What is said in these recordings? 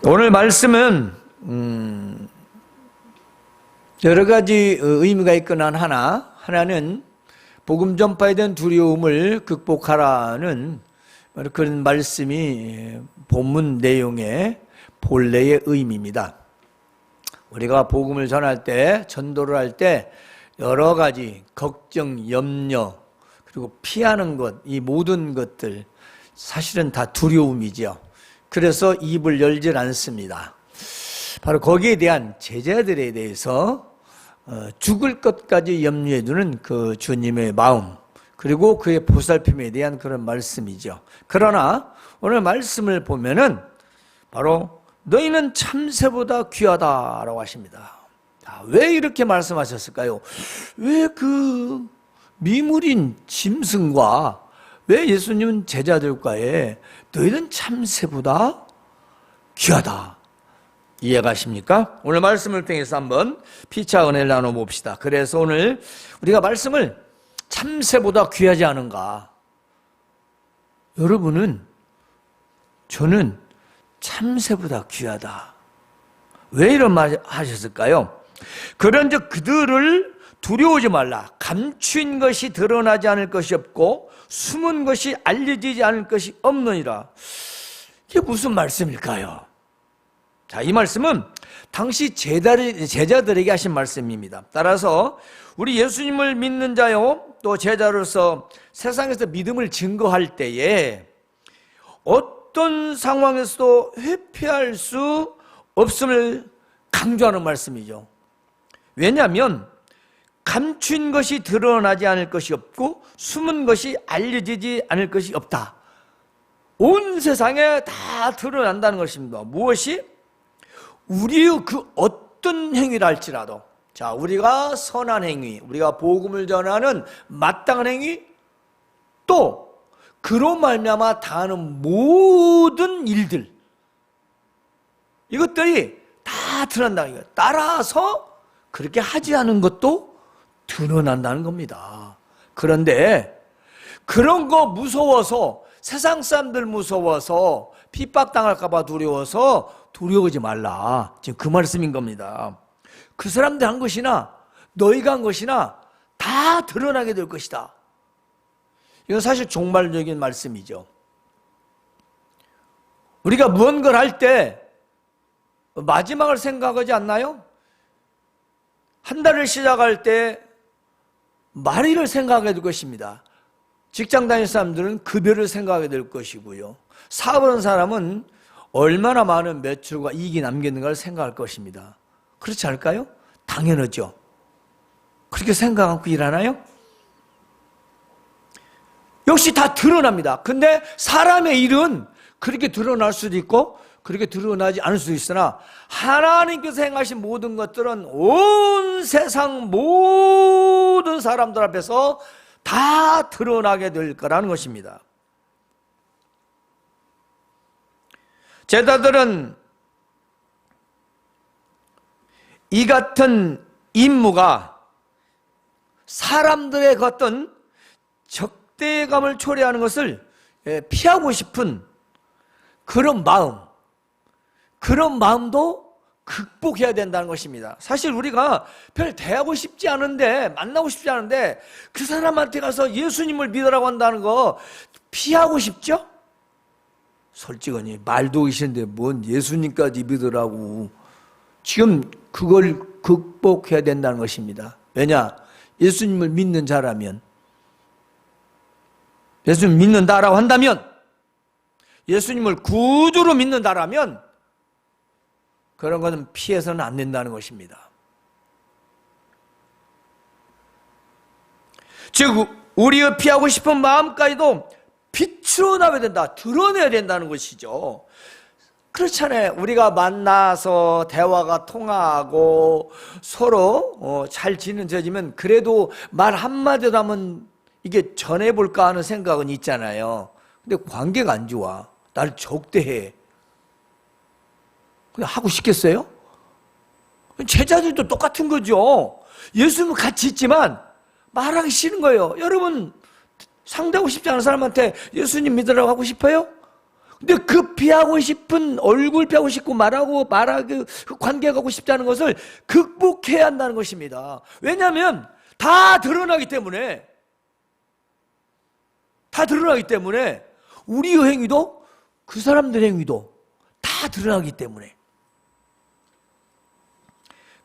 오늘 말씀은 여러 가지 의미가 있거나 하나는 복음 전파에 대한 두려움을 극복하라는 그런 말씀이 본문 내용의 본래의 의미입니다. 우리가 복음을 전할 때, 전도를 할 때 여러 가지 걱정, 염려, 그리고 피하는 것, 이 모든 것들 사실은 다 두려움이죠. 그래서 입을 열질 않습니다. 바로 거기에 대한 제자들에 대해서 죽을 것까지 염려해 두는 그 주님의 마음, 그리고 그의 보살핌에 대한 그런 말씀이죠. 그러나 오늘 말씀을 보면은 바로 너희는 참새보다 귀하다라고 하십니다. 왜 이렇게 말씀하셨을까요? 왜 그 미물인 짐승과 왜 예수님은 제자들과에 너희는 참새보다 귀하다, 이해가십니까? 오늘 말씀을 통해서 한번 피차 은혜를 나눠봅시다. 그래서 오늘 우리가 말씀을 참새보다 귀하지 않은가? 여러분은, 저는 참새보다 귀하다. 왜 이런 말 하셨을까요? 그런즉 그들을 두려워하지 말라. 감추인 것이 드러나지 않을 것이 없고 숨은 것이 알려지지 않을 것이 없느니라. 이게 무슨 말씀일까요? 자, 이 말씀은 당시 제자들에게 하신 말씀입니다. 따라서 우리 예수님을 믿는 자요, 또 제자로서 세상에서 믿음을 증거할 때에 어떤 상황에서도 회피할 수 없음을 강조하는 말씀이죠. 왜냐하면 감춘 것이 드러나지 않을 것이 없고 숨은 것이 알려지지 않을 것이 없다. 온 세상에 다 드러난다는 것입니다. 무엇이? 우리의 그 어떤 행위를 할지라도, 자, 우리가 선한 행위, 우리가 복음을 전하는 마땅한 행위, 또 그로 말미암아 당하는 모든 일들, 이것들이 다 드러난다는 거예요. 따라서 그렇게 하지 않은 것도 드러난다는 겁니다. 그런데 그런 거 무서워서, 세상 사람들 무서워서, 핍박당할까 봐 두려워서 두려워하지 말라, 지금 그 말씀인 겁니다. 그 사람들 한 것이나 너희가 한 것이나 다 드러나게 될 것이다. 이건 사실 종말적인 말씀이죠. 우리가 무언가를 할 때 마지막을 생각하지 않나요? 한 달을 시작할 때 말일을 생각하게 될 것입니다. 직장 다니는 사람들은 급여를 생각하게 될 것이고요. 사업하는 사람은 얼마나 많은 매출과 이익이 남겠는가를 생각할 것입니다. 그렇지 않을까요? 당연하죠. 그렇게 생각하고 일하나요? 역시 다 드러납니다. 근데 사람의 일은 그렇게 드러날 수도 있고 그렇게 드러나지 않을 수도 있으나 하나님께서 행하신 모든 것들은 온 세상 모든 사람들 앞에서 다 드러나게 될 거라는 것입니다. 제자들은 이 같은 임무가 사람들의 어떤 적대감을 초래하는 것을 피하고 싶은 그런 마음도 극복해야 된다는 것입니다. 사실 우리가 별 대하고 싶지 않은데, 만나고 싶지 않은데 그 사람한테 가서 예수님을 믿으라고 한다는 거 피하고 싶죠? 솔직하니 말도 계시는데 뭔 예수님까지 믿으라고. 지금 그걸 극복해야 된다는 것입니다. 왜냐? 예수님을 믿는 자라면, 예수님 믿는다라고 한다면, 예수님을 구주로 믿는다라면 그런 것은 피해서는 안 된다는 것입니다. 즉 우리의 피하고 싶은 마음까지도 빛으로 나와야 된다, 드러내야 된다는 것이죠. 그렇잖아요. 우리가 만나서 대화가 통하고 서로 잘 지내지면 그래도 말 한마디도 하면 이게 전해볼까 하는 생각은 있잖아요. 근데 관계가 안 좋아, 나를 적대해, 그냥 하고 싶겠어요? 제자들도 똑같은 거죠. 예수님은 같이 있지만 말하기 싫은 거예요. 여러분, 상대하고 싶지 않은 사람한테 예수님 믿으라고 하고 싶어요? 근데 그 피하고 싶은 얼굴 피하고 싶고 말하고 그 관계 가고 싶지 않은 것을 극복해야 한다는 것입니다. 왜냐하면 다 드러나기 때문에 우리의 행위도 그 사람들의 행위도 다 드러나기 때문에.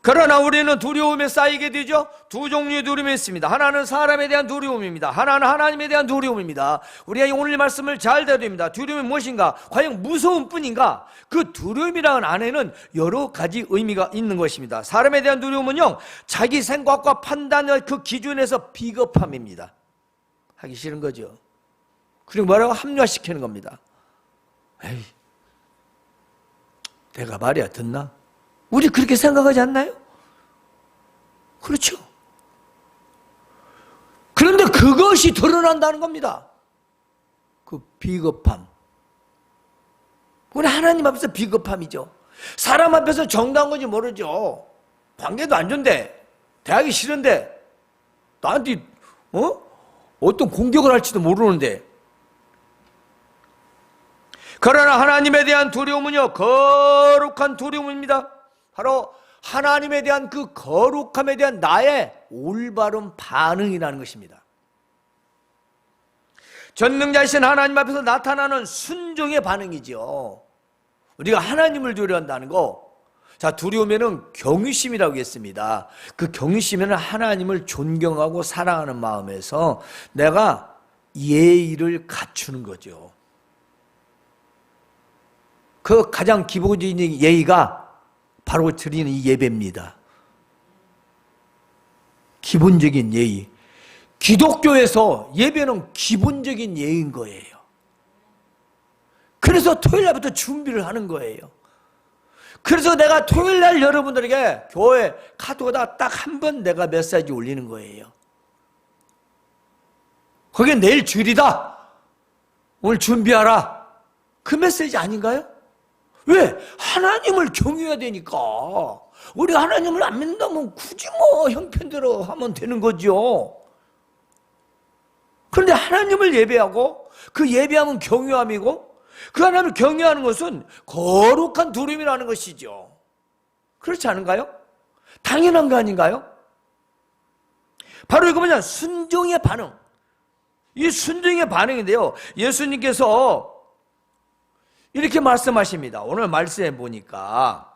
그러나 우리는 두려움에 쌓이게 되죠. 두 종류의 두려움이 있습니다. 하나는 사람에 대한 두려움입니다. 하나는 하나님에 대한 두려움입니다. 우리가 오늘 말씀을 잘 들어야 됩니다. 두려움이 무엇인가? 과연 무서움 뿐인가? 그 두려움이라는 안에는 여러 가지 의미가 있는 것입니다. 사람에 대한 두려움은요, 자기 생각과 판단의 그 기준에서 비겁함입니다. 하기 싫은 거죠. 그리고 뭐라고? 합리화시키는 겁니다. 에이, 내가 말이야 듣나? 우리 그렇게 생각하지 않나요? 그렇죠. 그런데 그것이 드러난다는 겁니다. 그 비겁함. 우리 하나님 앞에서 비겁함이죠. 사람 앞에서 정당한 건지 모르죠. 관계도 안 좋은데, 대하기 싫은데, 나한테 어떤 공격을 할지도 모르는데. 그러나 하나님에 대한 두려움은요, 거룩한 두려움입니다. 바로 하나님에 대한 그 거룩함에 대한 나의 올바른 반응이라는 것입니다. 전능자이신 하나님 앞에서 나타나는 순종의 반응이죠. 우리가 하나님을 두려워한다는 거, 자, 두려우면은 경외심이라고 했습니다. 그 경외심에는 하나님을 존경하고 사랑하는 마음에서 내가 예의를 갖추는 거죠. 그 가장 기본적인 예의가 바로 드리는 이 예배입니다. 기본적인 예의. 기독교에서 예배는 기본적인 예의인 거예요. 그래서 토요일 날부터 준비를 하는 거예요. 그래서 내가 토요일 날 여러분들에게 교회 카톡에다 딱 한 번 내가 메시지 올리는 거예요. 그게 내일 주일이다. 오늘 준비하라. 그 메시지 아닌가요? 왜? 하나님을 경외해야 되니까. 우리가 하나님을 안 믿는다면 굳이 형편대로 하면 되는 거죠. 그런데 하나님을 예배하고 그 예배함은 경외함이고 그 하나님을 경외하는 것은 거룩한 두려움이라는 것이죠. 그렇지 않은가요? 당연한 거 아닌가요? 바로 이거 뭐냐? 순종의 반응. 이 순종의 반응인데요, 예수님께서 이렇게 말씀하십니다. 오늘 말씀해 보니까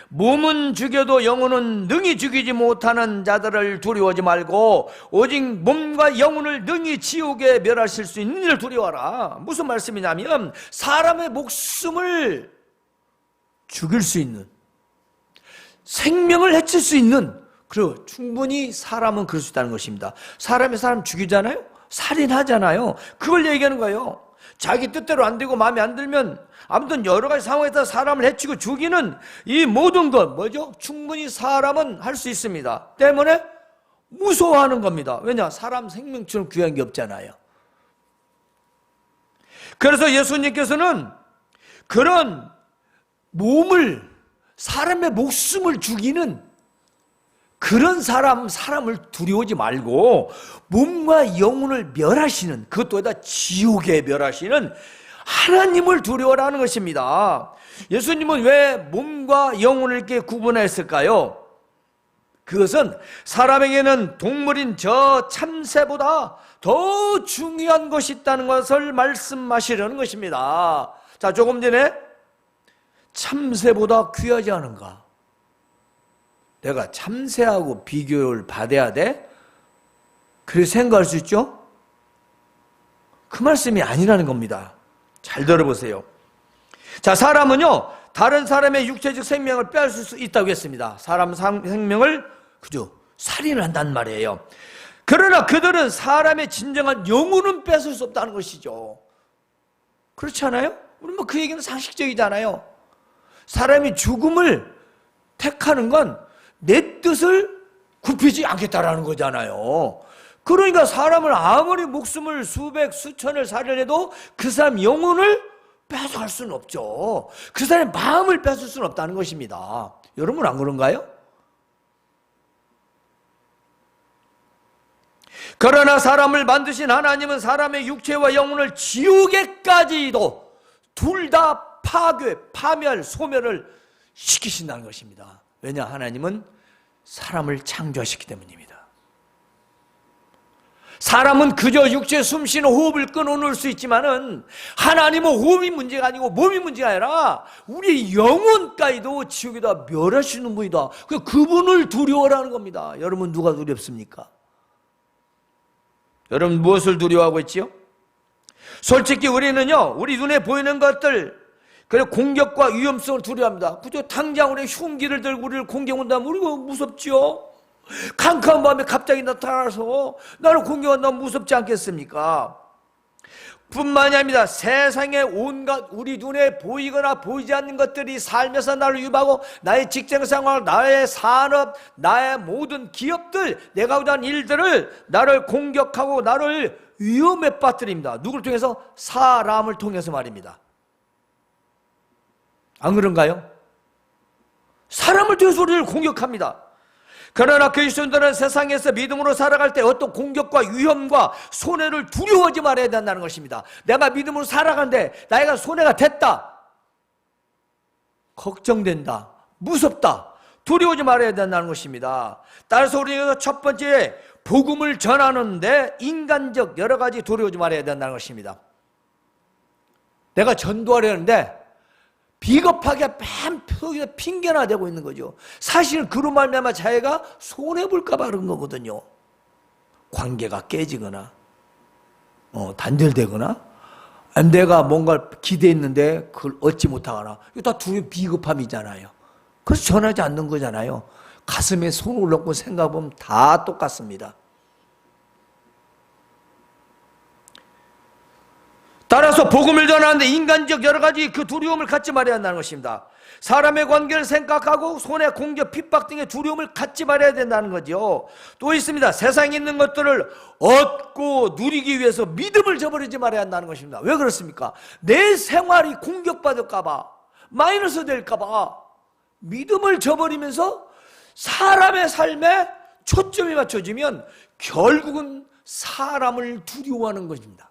몸은 죽여도 영혼은 능히 죽이지 못하는 자들을 두려워하지 말고 오직 몸과 영혼을 능히 지옥에 멸하실 수 있는 이를 두려워하라. 무슨 말씀이냐면 사람의 목숨을 죽일 수 있는, 생명을 해칠 수 있는, 그리고 충분히 사람은 그럴 수 있다는 것입니다. 사람이 사람 죽이잖아요? 살인하잖아요. 그걸 얘기하는 거예요. 자기 뜻대로 안 되고 마음에 안 들면 아무튼 여러 가지 상황에 따라 사람을 해치고 죽이는 이 모든 것, 뭐죠? 충분히 사람은 할 수 있습니다. 때문에 무서워하는 겁니다. 왜냐? 사람 생명처럼 귀한 게 없잖아요. 그래서 예수님께서는 그런 몸을, 사람의 목숨을 죽이는 그런 사람을 두려워하지 말고 몸과 영혼을 멸하시는, 그것보다 지옥에 멸하시는 하나님을 두려워하는 것입니다. 예수님은 왜 몸과 영혼을 이렇게 구분했을까요? 그것은 사람에게는 동물인 저 참새보다 더 중요한 것이 있다는 것을 말씀하시려는 것입니다. 자, 조금 전에 참새보다 귀하지 않은가? 내가 참새하고 비교를 받아야 돼? 그렇게 생각할 수 있죠? 그 말씀이 아니라는 겁니다. 잘 들어보세요. 자, 사람은요, 다른 사람의 육체적 생명을 빼앗을 수 있다고 했습니다. 사람 생명을 그죠? 살인을 한단 말이에요. 그러나 그들은 사람의 진정한 영혼은 뺏을 수 없다는 것이죠. 그렇지 않아요? 우리 그 얘기는 상식적이잖아요. 사람이 죽음을 택하는 건 내 뜻을 굽히지 않겠다라는 거잖아요. 그러니까 사람을 아무리 목숨을 수백 수천을 살려내도 그 사람 영혼을 뺏어갈 수는 없죠. 그 사람의 마음을 뺏을 수는 없다는 것입니다. 여러분 안 그런가요? 그러나 사람을 만드신 하나님은 사람의 육체와 영혼을 지옥에까지도 둘 다 파멸, 소멸을 시키신다는 것입니다. 왜냐? 하나님은 사람을 창조하셨기 때문입니다. 사람은 그저 육체에 숨쉬는 호흡을 끊어놓을 수 있지만은 하나님은 호흡이 문제가 아니고 몸이 문제가 아니라 우리 영혼까지도 지옥에다 멸하시는 분이다. 그분을 두려워라는 겁니다. 여러분 누가 두렵습니까? 여러분 무엇을 두려워하고 있지요? 솔직히 우리는요, 우리 눈에 보이는 것들, 그래 공격과 위험성을 두려워합니다. 그저 당장 우리 흉기를 들고 우리를 공격한다면 우리가 무섭지요? 캄캄한 밤에 갑자기 나타나서 나를 공격한다면 무섭지 않겠습니까? 뿐만이 아닙니다. 세상에 온갖 우리 눈에 보이거나 보이지 않는 것들이 살면서 나를 위협하고 나의 직장생활, 나의 산업, 나의 모든 기업들, 내가 하는 일들을 나를 공격하고 나를 위험에 빠뜨립니다. 누구를 통해서? 사람을 통해서 말입니다. 안 그런가요? 사람을 통해서 우리를 공격합니다. 그러나 그리스도인들은 세상에서 믿음으로 살아갈 때 어떤 공격과 위험과 손해를 두려워하지 말아야 된다는 것입니다. 내가 믿음으로 살아가는데 나이가 손해가 됐다, 걱정된다, 무섭다, 두려워하지 말아야 된다는 것입니다. 따라서 우리는 첫 번째 복음을 전하는데 인간적 여러 가지 두려워하지 말아야 된다는 것입니다. 내가 전도하려는데 비겁하게 맨 핑계나 대고 있는 거죠. 사실은 그로 말미암아 자기가 손해볼까 봐 그런 거거든요. 관계가 깨지거나 단절되거나 내가 뭔가 기대했는데 그걸 얻지 못하거나, 이거 다 비겁함이잖아요. 그래서 전하지 않는 거잖아요. 가슴에 손을 넣고 생각해보면 다 똑같습니다. 따라서 복음을 전하는데 인간적 여러 가지 그 두려움을 갖지 말아야 한다는 것입니다. 사람의 관계를 생각하고 손해, 공격, 핍박 등의 두려움을 갖지 말아야 된다는 거죠. 또 있습니다. 세상에 있는 것들을 얻고 누리기 위해서 믿음을 저버리지 말아야 한다는 것입니다. 왜 그렇습니까? 내 생활이 공격받을까 봐, 마이너스 될까 봐 믿음을 저버리면서 사람의 삶에 초점이 맞춰지면 결국은 사람을 두려워하는 것입니다.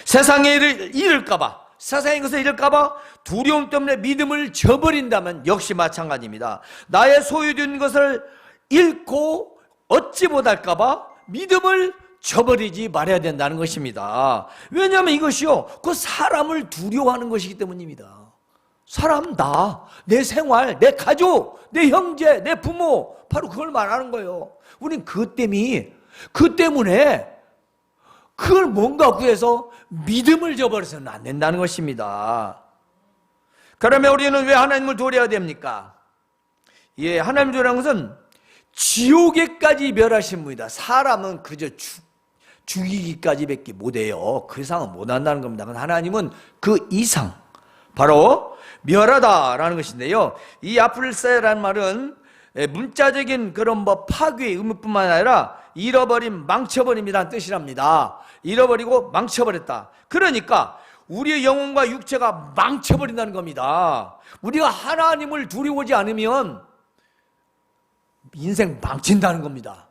세상에 잃을까봐, 세상의 것을 잃을까봐 두려움 때문에 믿음을 저버린다면 역시 마찬가지입니다. 나의 소유된 것을 잃고 얻지 못할까봐 믿음을 저버리지 말아야 된다는 것입니다. 왜냐하면 이것이요, 그 사람을 두려워하는 것이기 때문입니다. 사람, 내 생활, 내 가족, 내 형제, 내 부모, 바로 그걸 말하는 거예요. 우린 그 때문에 그걸 뭔가 구해서 믿음을 저버려서는 안 된다는 것입니다. 그러면 우리는 왜 하나님을 두려워해야 됩니까? 예, 하나님을 두려워하는 것은 지옥에까지 멸하신 분이다. 사람은 그저 죽이기까지밖에 못해요. 그 이상은 못한다는 겁니다. 하나님은 그 이상, 바로 멸하다라는 것인데요, 이 아플세라는 말은 문자적인 그런 파괴의 의미뿐만 아니라 잃어버림, 망쳐버림이라는 뜻이랍니다. 잃어버리고 망쳐버렸다. 그러니까 우리의 영혼과 육체가 망쳐버린다는 겁니다. 우리가 하나님을 두려워하지 않으면 인생 망친다는 겁니다.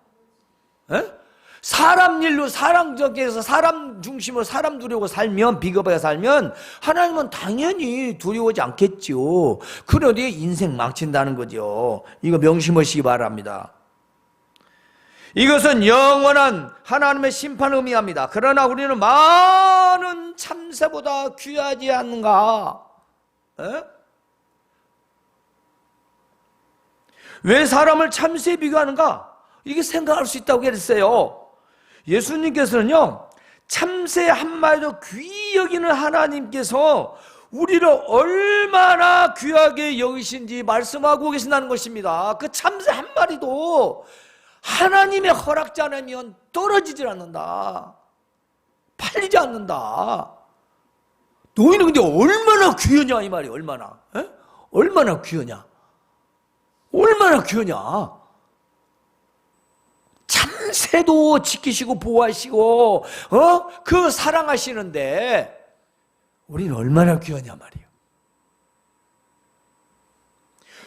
에? 사람 일로, 사람적에서 사람 중심으로 사람 두려워 살면, 비겁하게 살면 하나님은 당연히 두려워하지 않겠죠. 그러니 인생 망친다는 거죠. 이거 명심하시기 바랍니다. 이것은 영원한 하나님의 심판을 의미합니다. 그러나 우리는 많은 참새보다 귀하지 않는가? 에? 왜 사람을 참새에 비교하는가? 이게 생각할 수 있다고 그랬어요. 예수님께서는요, 참새 한 마리도 귀히 여기는 하나님께서 우리를 얼마나 귀하게 여기신지 말씀하고 계신다는 것입니다. 그 참새 한 마리도 하나님의 허락지 않으면 떨어지질 않는다, 팔리지 않는다. 너희는 근데 얼마나 귀하냐 이 말이에요. 얼마나, 얼마나 귀하냐, 얼마나 귀하냐. 참새도 지키시고 보호하시고 그 사랑하시는데 우리는 얼마나 귀하냐 말이에요.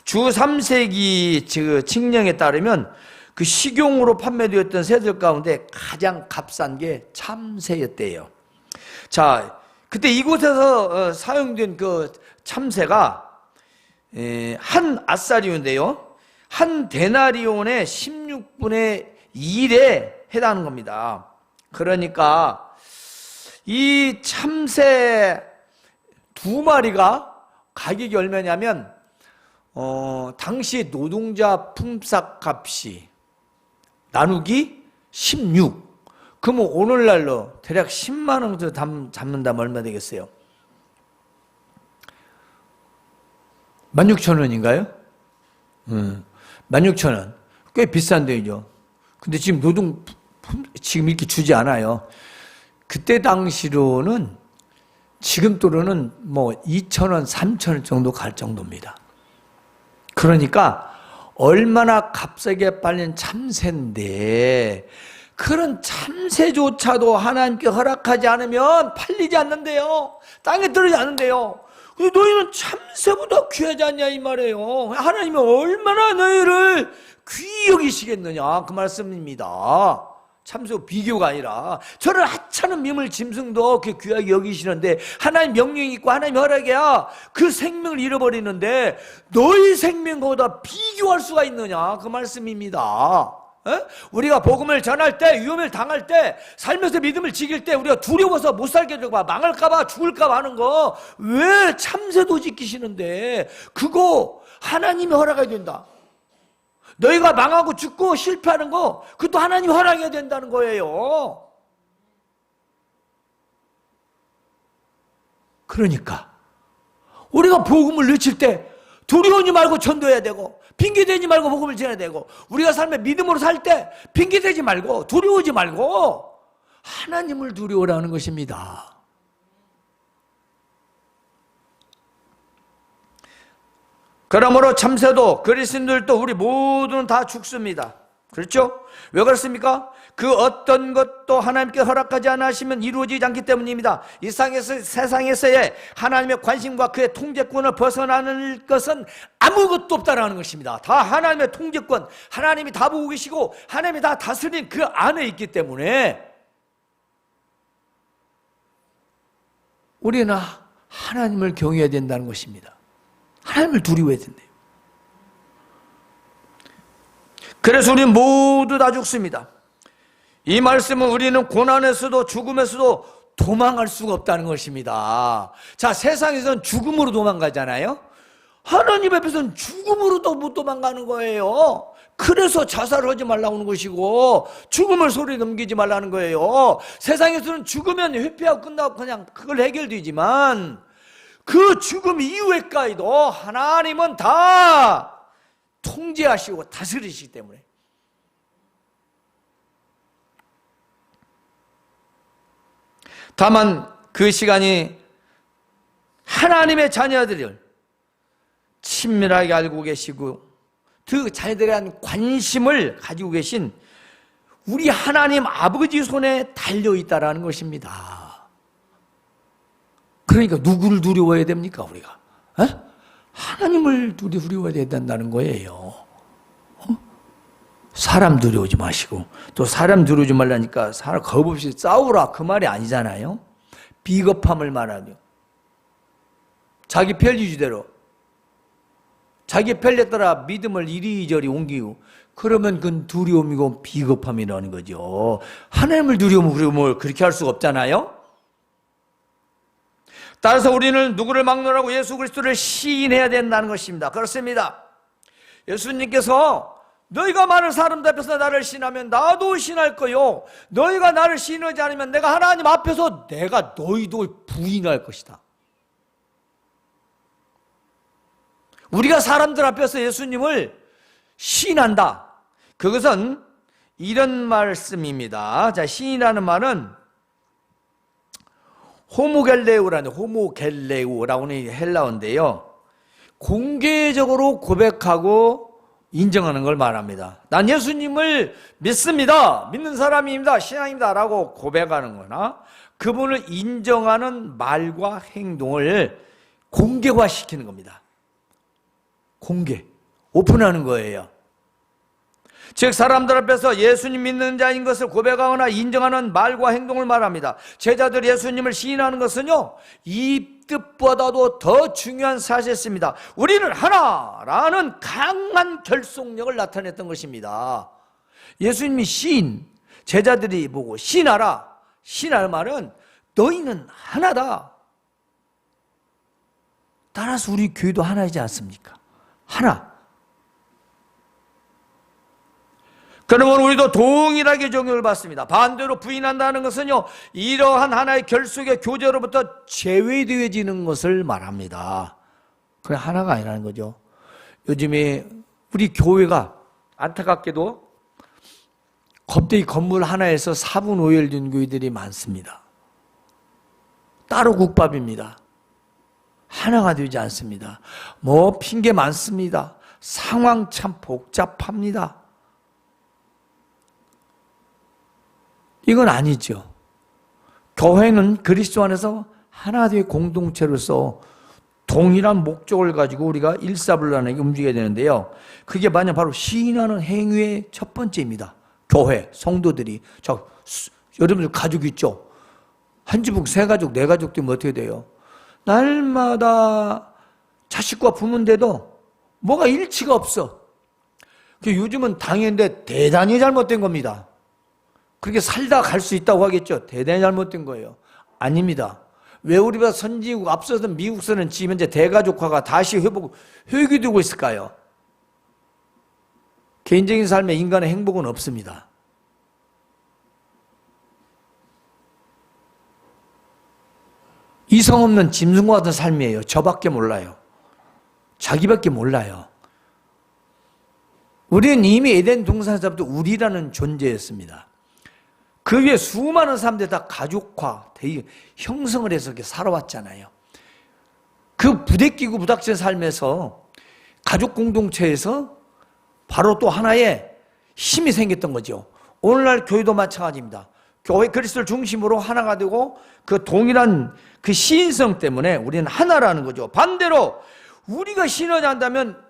주 3세기 칙령에 따르면 그 식용으로 판매되었던 새들 가운데 가장 값싼 게 참새였대요. 자, 그때 이곳에서 사용된 그 참새가 한 아사리온인데요, 한 데나리온의 16분의 1에 해당하는 겁니다. 그러니까 이 참새 2마리가 가격이 얼마냐면 당시 노동자 품삯값이 나누기 16. 그러면 오늘날로 대략 10만 원 정도 잡는다면 얼마 되겠어요? 16,000원인가요? 16,000원. 꽤 비싼 돈이죠. 근데 지금 지금 이렇게 주지 않아요. 그때 당시로는, 지금 또로는 뭐 2,000원, 3,000원 정도 갈 정도입니다. 그러니까 얼마나 값싸게 팔린 참새인데, 그런 참새조차도 하나님께 허락하지 않으면 팔리지 않는데요. 땅에 떨어지지 않는데요. 너희는 참새보다 귀하지 않냐 이 말이에요. 하나님이 얼마나 너희를 귀히 여기시겠느냐 그 말씀입니다. 참새 비교가 아니라, 저는 하찮은 미물 짐승도 그렇게 귀하게 여기시는데, 하나님 명령이 있고 하나님 허락이야 그 생명을 잃어버리는데 너희 생명보다 비교할 수가 있느냐 그 말씀입니다. 우리가 복음을 전할 때, 위험을 당할 때, 살면서 믿음을 지킬 때 우리가 두려워서 못 살게 되고 망할까봐 죽을까봐 하는 거 왜 참새도 지키시는데, 그거 하나님이 허락해야 된다. 너희가 망하고 죽고 실패하는 거, 그것도 하나님이 허락해야 된다는 거예요. 그러니까 우리가 복음을 외칠 때 두려워하지 말고 전도해야 되고, 핑계대지 말고 복음을 전해야 되고, 우리가 삶에 믿음으로 살 때 핑계대지 말고 두려워하지 말고 하나님을 두려워라는 것입니다. 그러므로 참새도 그리스도인들도 우리 모두는 다 죽습니다. 그렇죠? 왜 그렇습니까? 그 어떤 것도 하나님께 허락하지 않으시면 이루어지지 않기 때문입니다. 이 세상에서의 하나님의 관심과 그의 통제권을 벗어나는 것은 아무것도 없다라는 것입니다. 다 하나님의 통제권, 하나님이 다 보고 계시고 하나님이 다 다스린 그 안에 있기 때문에 우리는 하나님을 경외해야 된다는 것입니다. 하나님을 두려워해야 된대요. 그래서 우리는 모두 다 죽습니다. 이 말씀은 우리는 고난에서도 죽음에서도 도망갈 수가 없다는 것입니다. 자, 세상에서는 죽음으로 도망가잖아요. 하나님 앞에서는 죽음으로도 못 도망가는 거예요. 그래서 자살을 하지 말라고 하는 것이고 죽음을 소리 넘기지 말라는 거예요. 세상에서는 죽으면 회피하고 끝나고 그냥 그걸 해결되지만 그 죽음 이후에까지도 하나님은 다 통제하시고 다스리시기 때문에, 다만 그 시간이 하나님의 자녀들을 친밀하게 알고 계시고 그 자녀들에 대한 관심을 가지고 계신 우리 하나님 아버지 손에 달려있다라는 것입니다. 그러니까 누구를 두려워해야 됩니까 우리가? 하나님을 두려워해야 된다는 거예요. 사람 두려워하지 마시고, 또 사람 두려워하지 말라니까 사람 겁 없이 싸우라 그 말이 아니잖아요. 비겁함을 말하죠. 자기 편리주대로 자기 편리에 따라 믿음을 이리저리 옮기고, 그러면 그건 두려움이고 비겁함이라는 거죠. 하나님을 두려우면 우리가 뭘 그렇게 할 수가 없잖아요. 따라서 우리는 누구를 막론하고 예수 그리스도를 시인해야 된다는 것입니다. 그렇습니다. 예수님께서 너희가 많은 사람들 앞에서 나를 시인하면 나도 시인할 거요, 너희가 나를 시인하지 않으면 내가 하나님 앞에서 내가 너희도 부인할 것이다. 우리가 사람들 앞에서 예수님을 시인한다. 그것은 이런 말씀입니다. 자, 시인하는 말은 호모겔레우라는 헬라어인데요, 공개적으로 고백하고 인정하는 걸 말합니다. 난 예수님을 믿습니다, 믿는 사람입니다, 신앙입니다 라고 고백하는 거나 그분을 인정하는 말과 행동을 공개화시키는 겁니다. 공개, 오픈하는 거예요. 즉 사람들 앞에서 예수님 믿는 자인 것을 고백하거나 인정하는 말과 행동을 말합니다. 제자들이 예수님을 시인하는 것은요, 이 뜻보다도 더 중요한 사실입니다. 우리는 하나라는 강한 결속력을 나타냈던 것입니다. 예수님이 시인, 제자들이 보고 시인하라. 시인할 말은 너희는 하나다. 따라서 우리 교회도 하나이지 않습니까? 하나. 그러면 우리도 동일하게 적용을 받습니다. 반대로 부인한다는 것은요, 이러한 하나의 결속의 교제로부터 제외되어지는 것을 말합니다. 그게 하나가 아니라는 거죠. 요즘에 우리 교회가 안타깝게도 겁대기 건물 하나에서 4분 5일 된 교회들이 많습니다. 따로 국밥입니다. 하나가 되지 않습니다. 뭐 핑계 많습니다. 상황 참 복잡합니다. 이건 아니죠. 교회는 그리스도 안에서 하나의 공동체로서 동일한 목적을 가지고 우리가 일사불란하게 움직여야 되는데요. 그게 만약 바로 시인하는 행위의 첫 번째입니다. 교회, 성도들이. 자, 여러분들 가족 있죠? 한 지붕, 세 가족, 네 가족 되면 어떻게 돼요? 날마다 자식과 부모인데도 뭐가 일치가 없어. 요즘은 당연인데 대단히 잘못된 겁니다. 그렇게 살다 갈 수 있다고 하겠죠. 대단히 잘못된 거예요. 아닙니다. 왜 우리가 선진국 앞서던 미국서는 지금 현재 대가족화가 다시 회귀되고 있을까요? 개인적인 삶에 인간의 행복은 없습니다. 이성 없는 짐승과 같은 삶이에요. 저밖에 몰라요. 자기밖에 몰라요. 우리는 이미 에덴 동산에서부터 우리라는 존재였습니다. 그 위에 수많은 사람들이 다 가족화, 형성을 해서 이렇게 살아왔잖아요. 그 부대끼고 부닥친 삶에서 가족 공동체에서 바로 또 하나의 힘이 생겼던 거죠. 오늘날 교회도 마찬가지입니다. 교회 그리스도를 중심으로 하나가 되고 그 동일한 그 시인성 때문에 우리는 하나라는 거죠. 반대로 우리가 신어야 한다면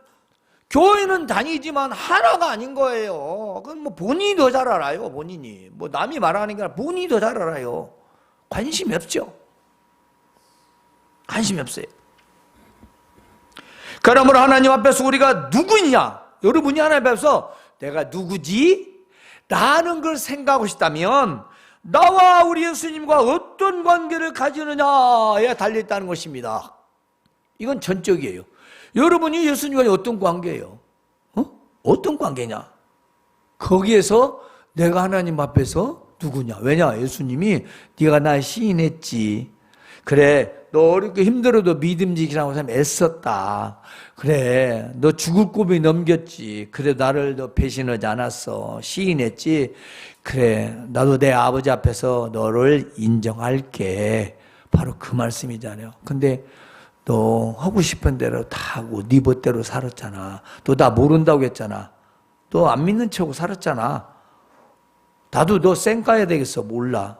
교회는 다니지만 하나가 아닌 거예요. 그건 뭐 본인이 더 잘 알아요. 본인이. 뭐 남이 말하는 게 아니라 본인이 더 잘 알아요. 관심이 없죠. 관심이 없어요. 그러므로 하나님 앞에서 우리가 누구냐? 여러분이 하나님 앞에서 내가 누구지? 라는 걸 생각하고 싶다면 나와 우리 예수님과 어떤 관계를 가지느냐에 달려있다는 것입니다. 이건 전적이에요. 여러분이 예수님과 어떤 관계예요? 어떤 관계냐? 거기에서 내가 하나님 앞에서 누구냐? 왜냐? 예수님이 네가 날 시인했지. 그래, 너 어렵게 힘들어도 믿음직이라고 하면 애썼다. 그래, 너 죽을 고비 넘겼지. 그래, 나를 너 배신하지 않았어. 시인했지. 그래, 나도 내 아버지 앞에서 너를 인정할게. 바로 그 말씀이잖아요. 근데 너 하고 싶은 대로 다 하고 네 멋대로 살았잖아. 너 나 모른다고 했잖아. 너 안 믿는 척하고 살았잖아. 나도 너 쌩 까야 되겠어. 몰라.